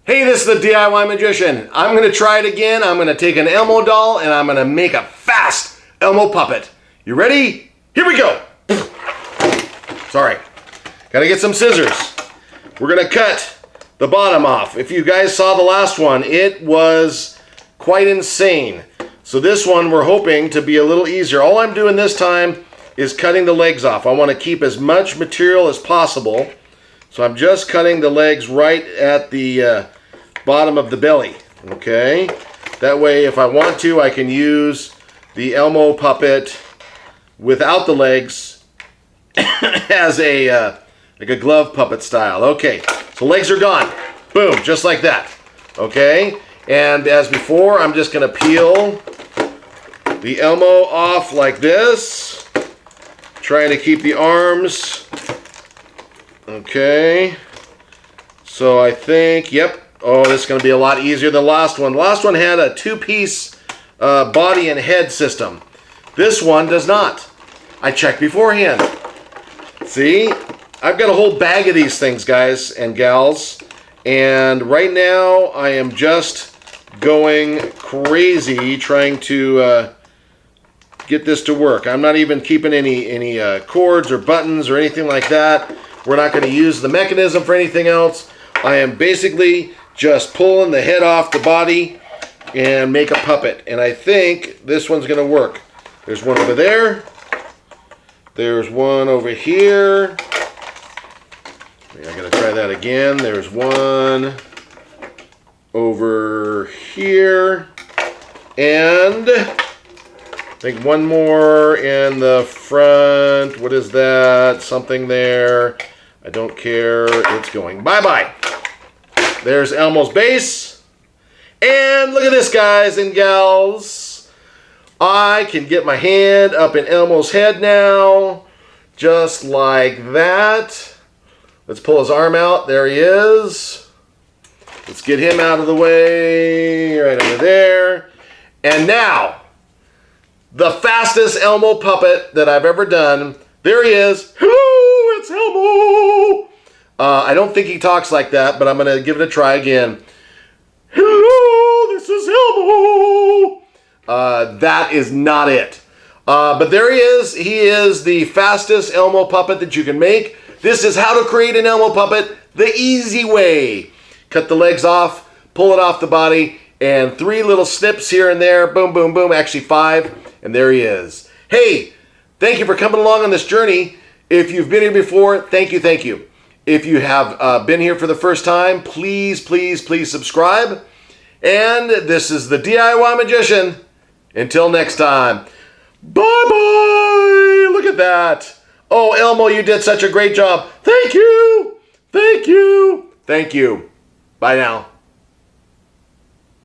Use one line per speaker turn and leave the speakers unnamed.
Hey, this is the DIY Magician. I'm going to try it again. I'm going to take an Elmo doll and I'm going to make a fast Elmo puppet. You ready? Here we go. Sorry. Got to get some scissors. We're going to cut the bottom off. If you guys saw the last one, it was quite insane. So this one we're hoping to be a little easier. All I'm doing this time is cutting the legs off. I want to keep as much material as possible. So I'm just cutting the legs right at the bottom of the belly, okay? That way, if I want to, I can use the Elmo puppet without the legs as a like a glove puppet style. Okay, so legs are gone. Boom, just like that, okay? And as before, I'm just gonna peel the Elmo off like this, trying to keep the arms. Okay, so I think, yep. Oh, this is going to be a lot easier than the last one. The last one had a two-piece body and head system. This one does not. I checked beforehand. See? I've got a whole bag of these things, guys and gals. And right now, I am just going crazy trying to get this to work. I'm not even keeping any cords or buttons or anything like that. We're not going to use the mechanism for anything else. I am basically just pulling the head off the body and make a puppet. And I think this one's going to work. There's one over there. There's one over here. I got to try that again. There's one over here. And I think one more in the front. What is that? Something there. I don't care. It's going bye-bye. There's Elmo's base. And look at this, guys and gals. I can get my hand up in Elmo's head now. Just like that. Let's pull his arm out. There he is. Let's get him out of the way. Right over there. And now, the fastest Elmo puppet that I've ever done. There he is. Hello, it's Elmo. I don't think he talks like that, but I'm going to give it a try again. Hello, this is Elmo. That is not it. But there he is. He is the fastest Elmo puppet that you can make. This is how to create an Elmo puppet the easy way. Cut the legs off, pull it off the body, and 3 little snips here and there. Boom, boom, boom. Actually 5. And there he is. Hey, thank you for coming along on this journey. If you've been here before, thank you, thank you. If you have been here for the first time, please, please, please subscribe. And this is the DIY Magician. Until next time, bye-bye. Look at that. Oh, Elmo, you did such a great job. Thank you. Thank you. Thank you. Bye now.